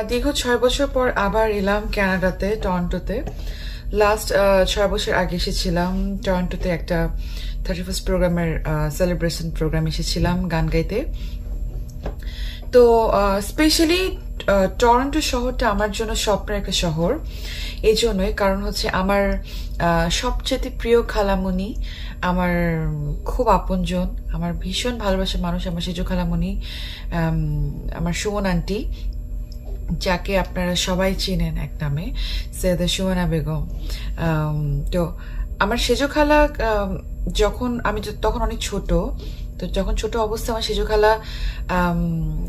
দীর্ঘ 6 বছর পর আবার এলাম কানাডাতে, টরন্টোতে। লাস্ট 6 বছর আগে এসেছিলাম টরন্টোতে, একটা 31st প্রোগ্রামের সেলিব্রেশন প্রোগ্রাম এসেছিলাম গান গাইতে। তো স্পেশালি টরন্টো শহরটা আমার জন্য স্বপ্নের একটা শহর। এই জন্যই, কারণ হচ্ছে আমার সবচেয়ে প্রিয় খালামণি, আমার খুব আপনজন, আমার ভীষণ ভালোবাসার মানুষ আমার সেজো খালামণি, আমার সুমন আন্টি, যাকে আপনারা সবাই চেনেন এক নামে সৈয়দা সুমনা বেগম। তো আমার সেজো খালা, যখন আমি তখন অনেক ছোট, তো যখন ছোট অবস্থা আমার সেজো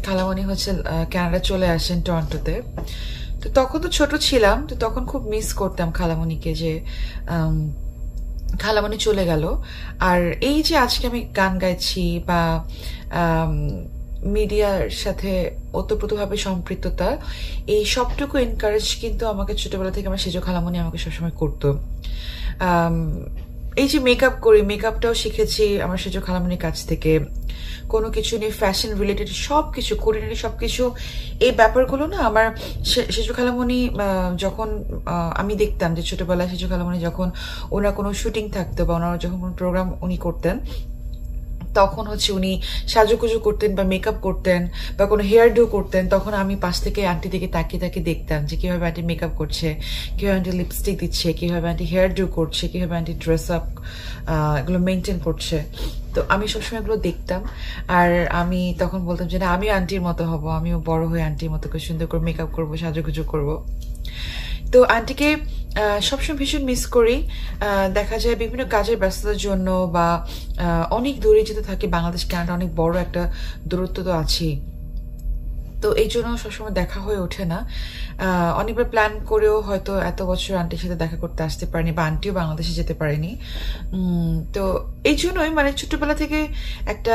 খালামণি হচ্ছে কানাডা চলে আসেন টরন্টোতে। তো তখন তো ছোট ছিলাম, তো তখন খুব মিস করতাম খালামণিকে, যে খালামণি চলে গেল। আর এই যে আজকে আমি গান গাইছি বা মিডিয়ার সাথে ওতপ্রোতভাবে সম্পৃক্ততা, এই সবটুকু এনকারেজ কিন্তু আমাকে ছোটবেলা থেকে আমার সেজো খালামণি আমাকে সবসময় করতো। এই যে মেকআপ করি, মেকআপটাও শিখেছি আমার সেজো খালামণির কাছ থেকে। কোনো কিছু নিয়ে ফ্যাশন রিলেটেড সবকিছু, কুড়িনারি সবকিছু, এই ব্যাপারগুলো না আমার সেজো খালামণি, যখন আমি দেখতাম যে ছোটবেলায় সেজো খালামণি যখন ওনার কোনো শুটিং থাকতো বা ওনার যখন কোনো প্রোগ্রাম উনি করতেন, তখন হচ্ছে উনি সাজুগুজু করতেন বা মেকআপ করতেন বা কোনো হেয়ার ডু করতেন, তখন আমি পাশ থেকে আন্টি দিকে তাকিয়ে তাকিয়ে দেখতাম যে কিভাবে আন্টি মেকআপ করছে, কিভাবে আন্টি লিপস্টিক দিচ্ছে, কিভাবে আন্টি হেয়ার ডু করছে, কিভাবে আন্টি ড্রেস আপ এগুলো মেনটেন করছে। তো আমি সবসময় এগুলো দেখতাম, আর আমি তখন বলতাম যে না, আমিও আন্টির মতো হব, আমিও বড় হয়ে আন্টির মতো করে সুন্দর করে মেকআপ করবো, সাজুগুজু করবো। তো আন্টিকে সবসময় ভীষণ মিস করি। দেখা যায় বিভিন্ন কাজের ব্যস্ততার জন্য বা অনেক দূরে যেতে থাকি, বাংলাদেশ কানাডা অনেক বড় একটা দূরত্ব তো আছেই, তো এই জন্য সবসময় দেখা হয়ে ওঠে না। অনেকবার প্ল্যান করেও হয়তো এত বছর আন্টির সাথে দেখা করতে আসতে পারিনি, বা আন্টিও বাংলাদেশে যেতে পারেনি। তো এই জন্যই মানে ছোটবেলা থেকে একটা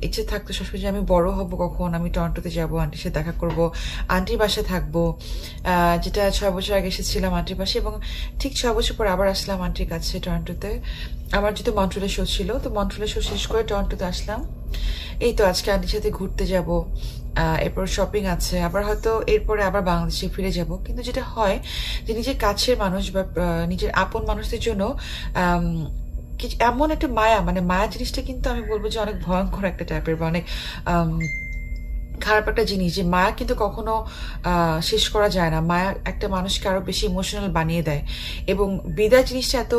ইচ্ছে থাকতো সবসময় যে আমি বড় হব, কখন আমি টরন্টোতে যাব, আন্টির সাথে দেখা করব, আন্টির বাসায় থাকবো। যেটা 6 বছর আগে এসেছিলাম আন্টির পাশে, এবং ঠিক 6 বছর পর আবার আসলাম আন্টির কাছে টরন্টোতে। আমার যেহেতু মন্ট্রিলের শো ছিল, তো মন্ট্রিলের শো শেষ করে টরন্টোতে আসলাম। এই তো আজকে আন্টির সাথে ঘুরতে যাব, এরপর শপিং আছে, আবার হয়তো এরপরে আবার বাংলাদেশে ফিরে যাব। কিন্তু যেটা হয় যে নিজের কাছের মানুষ বা নিজের আপন মানুষদের জন্য এমন একটা মায়া, মানে মায়া জিনিসটা কিন্তু আমি বলবো যে অনেক ভয়ঙ্কর একটা টাইপের, বা অনেক খারাপ একটা জিনিস, যে মায়া কিন্তু কখনো শেষ করা যায় না। মায়া একটা মানুষকে আরো বেশি ইমোশনাল বানিয়ে দেয়, এবং বিদায় জিনিসটা এত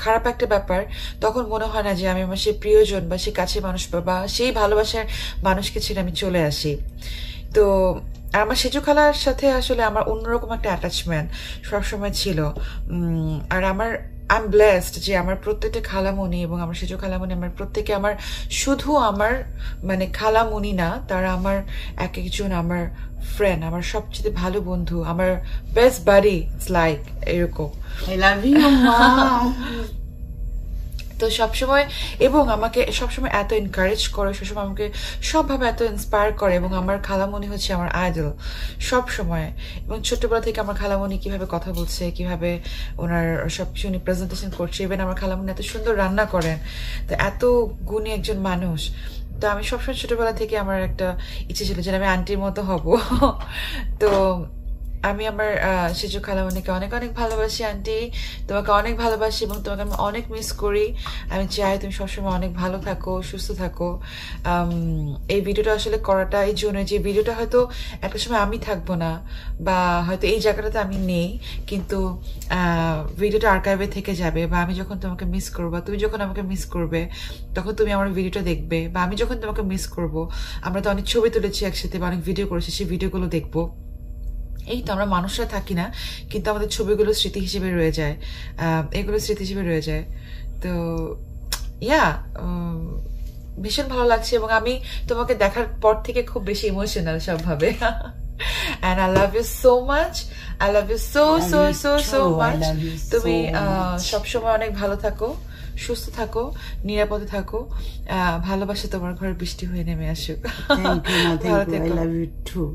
খারাপ একটা ব্যাপার, তখন মনে হয় না যে আমি আমার সেই প্রিয়জন বা সেই কাছের মানুষ বা সেই ভালোবাসার মানুষকে ছেড়ে আমি চলে আসি। তো আমার সেজো খালার সাথে আসলে আমার অন্যরকম একটা অ্যাটাচমেন্ট সবসময় ছিল। আর আই এম ব্লেসড যে আমার প্রত্যেকটা খালামণি এবং আমার সেজো খালামণি আমার প্রত্যেকে আমার শুধু আমার মানে খালামণি না, তারা আমার এক একজন আমার ফ্রেন্ড, আমার সবচেয়ে ভালো বন্ধু, আমার বেস্ট বাডি, ইটস লাইক এরকম। I love you, mom. তো সবসময়, এবং আমাকে সবসময় এত এনকারেজ করে, সবসময় আমাকে সবভাবে এত ইন্সপায়ার করে, এবং আমার খালামণি হচ্ছে আমার আইডল সব সময়। এবং ছোটবেলা থেকে আমার খালামণি কিভাবে কথা বলছে, কিভাবে ওনার সবকিছু উনি প্রেজেন্টেশন করছে, ইভেন আমার খালামণি এত সুন্দর রান্না করেন, তো এত গুণী একজন মানুষ। তো আমি সবসময় ছোটবেলা থেকে আমার একটা ইচ্ছে ছিল যে আমি আন্টির মতো হব। তো আমি আমার সেজো খালামণিকে অনেক অনেক ভালোবাসি। আন্টি, তোমাকে অনেক ভালোবাসি এবং তোমাকে আমি অনেক মিস করি। আমি চাই তুমি সবসময় অনেক ভালো থাকো, সুস্থ থাকো। এই ভিডিওটা আসলে করাটা এই জন্য যে ভিডিওটা হয়তো একটা সময় আমি থাকবো না, বা হয়তো এই জায়গাটাতে আমি নেই, কিন্তু ভিডিওটা আর্কাইভে থেকে যাবে, বা আমি যখন তোমাকে মিস করবো, বা তুমি যখন আমাকে মিস করবে, তখন তুমি আমার ভিডিওটা দেখবে, বা আমি যখন তোমাকে মিস করবো, আমরা তো অনেক ছবি তুলেছি একসাথে বা অনেক ভিডিও করেছি, সেই ভিডিওগুলো দেখবো। এই তো আমরা মানুষরা থাকি না, কিন্তু আমাদের ছবিগুলো স্মৃতি হিসেবে রয়ে যায়, এগুলো স্মৃতি হিসেবে রয়ে যায়। তো ইয়া, ভীষণ ভালো লাগছে, এবং আমি তোমাকে দেখার পর থেকে খুব বেশি emotional সবভাবে। And I love you so much. I love you so much. তুমি সবসময় অনেক ভালো থাকো, সুস্থ থাকো, নিরাপদে থাকো। ভালোবাসা তোমার ঘরে বৃষ্টি হয়ে নেমে আসুক। Thank you, I love you too.